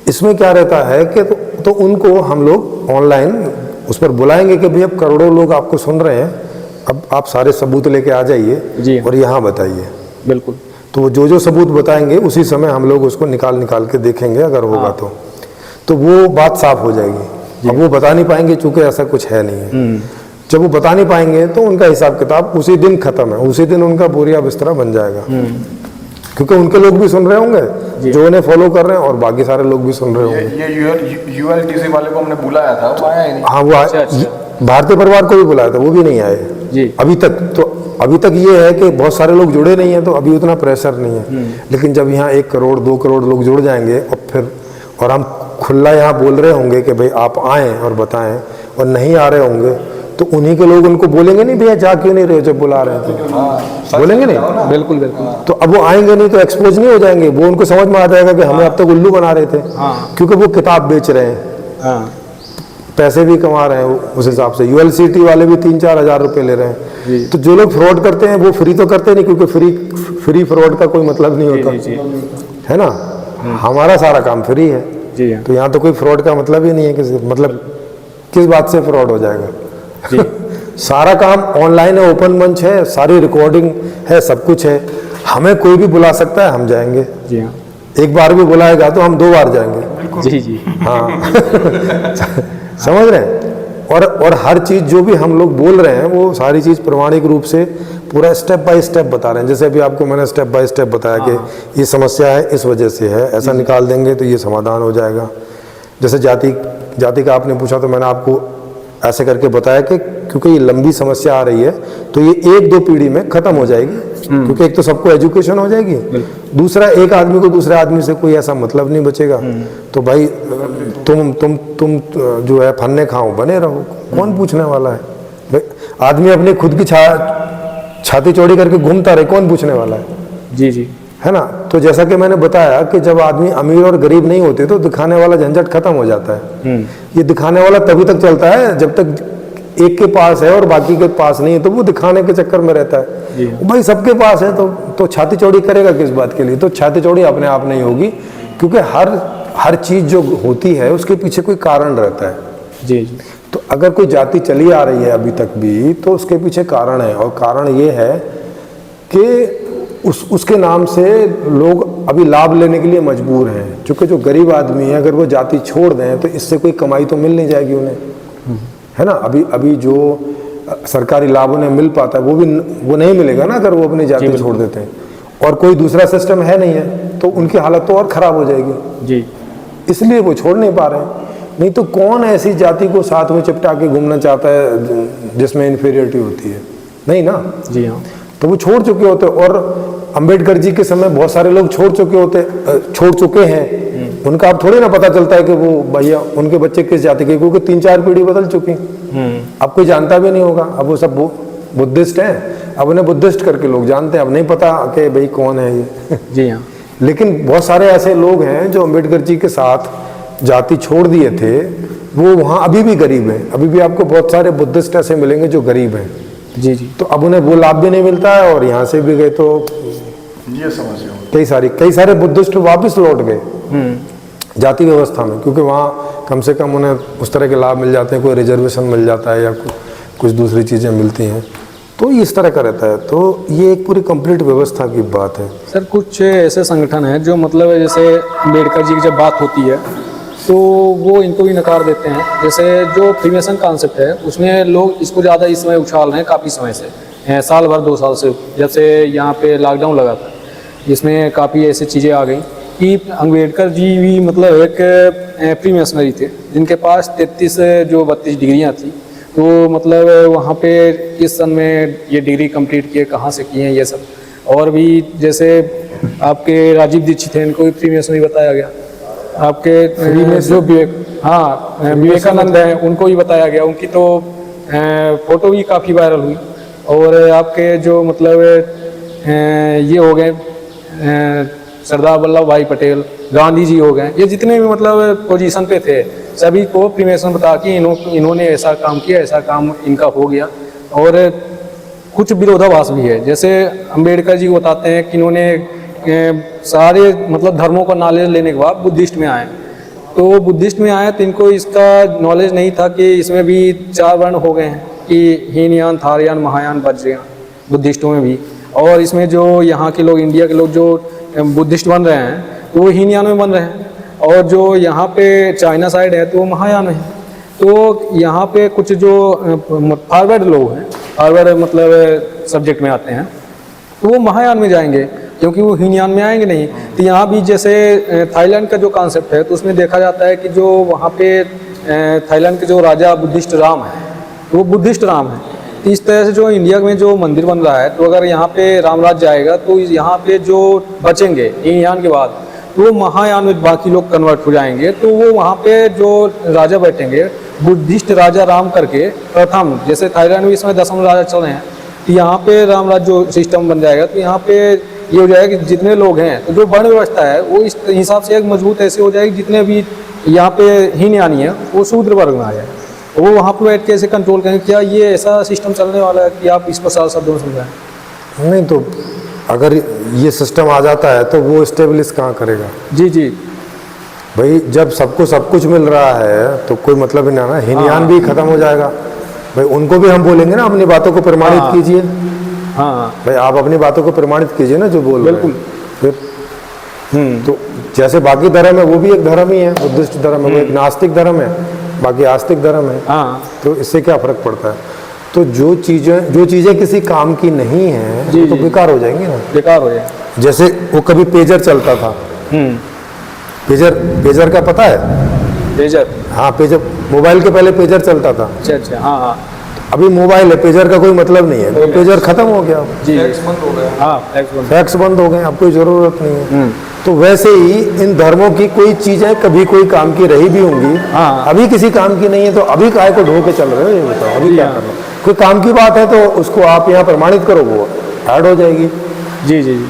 इसमें क्या रहता है कि तो उनको हम लोग ऑनलाइन उस पर बुलाएंगे कि भाई अब करोड़ों लोग आपको सुन रहे हैं, अब आप सारे सबूत लेके आ जी जाइए और यहाँ बताइए। बिल्कुल। तो वो जो सबूत बताएंगे उसी समय हम लोग उसको निकाल के देखेंगे, अगर होगा तो वो बात साफ हो जाएगी। अब वो बता नहीं पाएंगे चूंकि ऐसा कुछ है नहीं है। जब वो बता नहीं पाएंगे तो उनका हिसाब किताब उसी दिन खत्म है, उसी दिन उनका बोरिया बिस्तरा बन जाएगा। क्योंकि उनके लोग भी सुन रहे होंगे जो उन्हें फॉलो कर रहे हैं और बाकी सारे लोग भी सुन रहे होंगे। ये यूएलटीसी वाले को हमने बुलाया था, वो आया ही नहीं। हाँ, वो अच्छा। भारतीय परिवार को भी बुलाया था, वो भी नहीं आए जी। अभी तक। तो अभी तक ये है कि बहुत सारे लोग जुड़े नहीं हैं, तो अभी उतना प्रेशर नहीं है। लेकिन जब यहाँ 1 करोड़ 2 करोड़ लोग जुड़ जाएंगे और हम खुला यहाँ बोल रहे होंगे कि भाई आप आएँ और बताएं, और नहीं आ रहे होंगे तो उन्हीं के लोग उनको बोलेंगे नहीं भैया जा क्यों नहीं रहे हो जब बुला रहे थे, बोलेंगे नहीं। बिल्कुल बिल्कुल। तो अब वो आएंगे नहीं तो एक्सपोज नहीं हो जाएंगे, वो उनको समझ में आ जाएगा कि हमें अब तक उल्लू बना रहे थे। क्योंकि वो किताब बेच रहे हैं, हाँ पैसे भी कमा रहे हैं उस हिसाब से। यूएलसीटी वाले भी 3-4 हज़ार रुपए ले रहे हैं। तो जो लोग फ्रॉड करते हैं वो फ्री तो करते नहीं, क्योंकि फ्री फ्रॉड का कोई मतलब नहीं होता, है ना। हमारा सारा काम फ्री है। जी हाँ। तो यहाँ तो कोई फ्रॉड का मतलब ही नहीं है, मतलब किस बात से फ्रॉड हो जाएगा। जी सारा काम ऑनलाइन है, ओपन मंच है, सारी रिकॉर्डिंग है, सब कुछ है। हमें कोई भी बुला सकता है, हम जाएंगे। जी हाँ। एक बार भी बुलाएगा तो हम 2 बार जाएंगे। जी जी हाँ समझ रहे हैं। और हर चीज़ जो भी हम लोग बोल रहे हैं वो सारी चीज़ प्रमाणिक रूप से पूरा स्टेप बाय स्टेप बता रहे हैं। जैसे अभी आपको मैंने स्टेप बाय स्टेप बताया कि ये समस्या है, इस वजह से है, ऐसा निकाल देंगे तो ये समाधान हो जाएगा। जैसे जाति का आपने पूछा तो मैंने आपको ऐसे करके बताया कि क्योंकि ये लंबी समस्या आ रही है तो ये 1-2 पीढ़ी में खत्म हो जाएगी। क्योंकि एक तो सबको एजुकेशन हो जाएगी, दूसरा एक आदमी को दूसरे आदमी से कोई ऐसा मतलब नहीं बचेगा। तो भाई तुम जो है फन्ने खाओ बने रहो, कौन पूछने वाला है भाई। आदमी अपनी खुद की छाती चौड़ी करके घूमता रहे, कौन पूछने वाला है। जी जी है ना। तो जैसा कि मैंने बताया कि जब आदमी अमीर और गरीब नहीं होते तो दिखाने वाला झंझट खत्म हो जाता है। ये दिखाने वाला तभी तक चलता है जब तक एक के पास है और बाकी के पास नहीं है, तो वो दिखाने के चक्कर में रहता है। भाई सबके पास है तो छाती चौड़ी करेगा किस बात के लिए। तो छाती चौड़ी अपने आप नहीं होगी, क्योंकि हर चीज जो होती है उसके पीछे कोई कारण रहता है। जी जी तो अगर कोई जाति चली आ रही है अभी तक भी तो उसके पीछे कारण है, और कारण ये है कि उसके नाम से लोग अभी लाभ लेने के लिए मजबूर हैं। क्योंकि जो गरीब आदमी है अगर वो जाति छोड़ दें तो इससे कोई कमाई तो मिल नहीं जाएगी उन्हें, है ना। अभी जो सरकारी लाभ उन्हें मिल पाता है वो नहीं मिलेगा ना अगर वो अपनी जाति छोड़ देते हैं, और कोई दूसरा सिस्टम है नहीं है तो उनकी हालत तो और खराब हो जाएगी। जी इसलिए वो छोड़ नहीं पा रहे हैं। नहीं तो कौन ऐसी जाति को साथ में चिपटा के घूमना चाहता है जिसमें इन्फीरियरिटी होती है, नहीं ना। जी हाँ। तो वो छोड़ चुके होते, और अंबेडकर जी के समय बहुत सारे लोग छोड़ चुके हैं। उनका अब थोड़ी ना पता चलता है कि वो भैया उनके बच्चे किस जाति के, क्योंकि 3-4 पीढ़ी बदल चुकी। अब कोई जानता भी नहीं होगा। अब वो सब बुद्धिस्ट हैं, अब उन्हें बुद्धिस्ट करके लोग जानते हैं, अब नहीं पता कि भाई कौन है ये। जी हाँ। लेकिन बहुत सारे ऐसे लोग हैं जो अंबेडकर जी के साथ जाति छोड़ दिए थे, वो वहाँ अभी भी गरीब हैं। अभी भी आपको बहुत सारे बुद्धिस्ट ऐसे मिलेंगे जो गरीब हैं। जी जी तो अब उन्हें वो लाभ भी नहीं मिलता है, और यहाँ से भी गए तो ये समस्या होती कई सारे बुद्धिस्ट वापस लौट गए जाति व्यवस्था में, क्योंकि वहाँ कम से कम उन्हें उस तरह के लाभ मिल जाते हैं, कोई रिजर्वेशन मिल जाता है या कुछ दूसरी चीज़ें मिलती हैं। तो इस तरह का रहता है। तो ये एक पूरी कंप्लीट व्यवस्था की बात है। सर, कुछ ऐसे संगठन हैं जो मतलब जैसे अम्बेडकर जी की जब बात होती है तो वो इनको भी नकार देते हैं। जैसे जो फ्रीमेसन कॉन्सेप्ट है उसमें लोग इसको ज़्यादा इस समय उछाल रहे हैं काफ़ी समय से, साल भर 2 साल से। जब से यहाँ पे लॉकडाउन लगा था इसमें काफ़ी ऐसी चीज़ें आ गई कि अम्बेडकर जी भी मतलब एक फ्रीमेसनरी थे जिनके पास 32 डिग्रियाँ थी। तो मतलब वहाँ पे किस सन में ये डिग्री कंप्लीट किए, कहाँ से किए हैं ये सब। और भी जैसे आपके राजीव दीक्षित हैं, इनको भी फ्रीमेसनरी बताया गया। आपके जो विवेकानंद हैं उनको भी बताया गया, उनकी तो फोटो भी काफ़ी वायरल हुई। और आपके जो मतलब ये हो गए सरदार वल्लभ भाई पटेल, गांधी जी हो गए, ये जितने भी मतलब पोजीशन पे थे सभी को फ्रीमेसन बता कि इन्होंने ऐसा काम किया, ऐसा काम इनका हो गया। और कुछ विरोधाभास भी है। जैसे अम्बेडकर जी को बताते हैं कि इन्होंने सारे मतलब धर्मों का नॉलेज लेने के बाद बुद्धिस्ट में आए। तो बुद्धिस्ट में आए तो इनको इसका नॉलेज नहीं था कि इसमें भी 4 वर्ण हो गए हैं कि हीनयान, थारयान, महायान, वज्रयान बुद्धिस्टों में भी। और इसमें जो यहाँ के लोग, इंडिया के लोग जो बुद्धिस्ट बन रहे हैं तो वो हीनयान में बन रहे हैं, और जो यहाँ पे चाइना साइड है तो वो महायान में है। तो यहाँ पे कुछ जो फॉरवर्ड लोग हैं, फॉरवर्ड मतलब सब्जेक्ट में आते हैं, तो वो महायान में जाएंगे क्योंकि वो हीनयान में आएंगे नहीं। तो यहाँ भी जैसे थाईलैंड का जो कॉन्सेप्ट है तो उसमें देखा जाता है कि जो वहाँ पे थाईलैंड के जो राजा बुद्धिस्ट राम है तो वो बुद्धिस्ट राम है। तो इस तरह से जो इंडिया में जो मंदिर बन रहा है, तो अगर यहाँ पे रामराज जाएगा तो यहाँ पे जो बचेंगे हीनयान के बाद तो वो महायान में बाकी लोग कन्वर्ट हो जाएंगे। तो वो वहाँ पे जो राजा बैठेंगे बुद्धिस्ट राजा राम करके प्रथम, जैसे थाईलैंड में इसमें 10वें राजा चल रहे हैं, तो यहाँ पे रामराज जो सिस्टम बन जाएगा तो यहाँ पे ये हो जाएगा कि जितने लोग हैं तो जो वर्ण व्यवस्था है वो इस हिसाब से एक मजबूत ऐसे हो जाएगी, जितने भी यहाँ पे हीनयानी है वो शूद्र वर्ग में आ जाए। तो वो वहाँ पे बैठ के ऐसे कंट्रोल करेंगे। क्या ये ऐसा सिस्टम चलने वाला है कि आप इसको साल शब्दों में समझाएं? नहीं, तो अगर ये सिस्टम आ जाता है तो वो स्टेब्लिश कहाँ करेगा? जी जी भाई जब सबको सब कुछ मिल रहा है तो कोई मतलब ही ना ना, हिनयान भी खत्म हो जाएगा। भाई उनको भी हम बोलेंगे ना अपनी बातों को प्रमाणित हाँ। कीजिए। हाँ भाई आप अपनी बातों को प्रमाणित कीजिए ना जो बोल रहे हैं। बिल्कुल। फिर तो जैसे बाकी धर्म है वो भी एक धर्म ही है, बुद्धिस्ट धर्म है वो एक नास्तिक धर्म है, बाकी आस्तिक धर्म है। हाँ तो इससे क्या फर्क पड़ता है? तो जो चीजें किसी काम की नहीं है जी, तो जी। बेकार हो जाएंगी ना। बेकार हो जाए। जैसे वो कभी पेजर चलता था, पेजर का पता है? पेजर। हाँ पेजर, मोबाइल के पहले पेजर चलता था। अच्छा अच्छा। हाँ हाँ अभी मोबाइल है, पेजर का कोई मतलब नहीं है, तो पेजर खत्म हो गया, जी फैक्स बंद हो गया। हाँ फैक्स बंद। फैक्स बंद हो गए, अब कोई जरूरत नहीं है। तो वैसे ही इन धर्मों की कोई चीजें कभी कोई काम की रही भी होंगी, हाँ। अभी किसी काम की नहीं है, तो अभी काय को ढो के चल रहे हो ये बताओ, अभी क्या करना? कोई काम की बात है तो उसको आप यहाँ प्रमाणित करो, वो ऐड हो जाएगी। जी जी जी।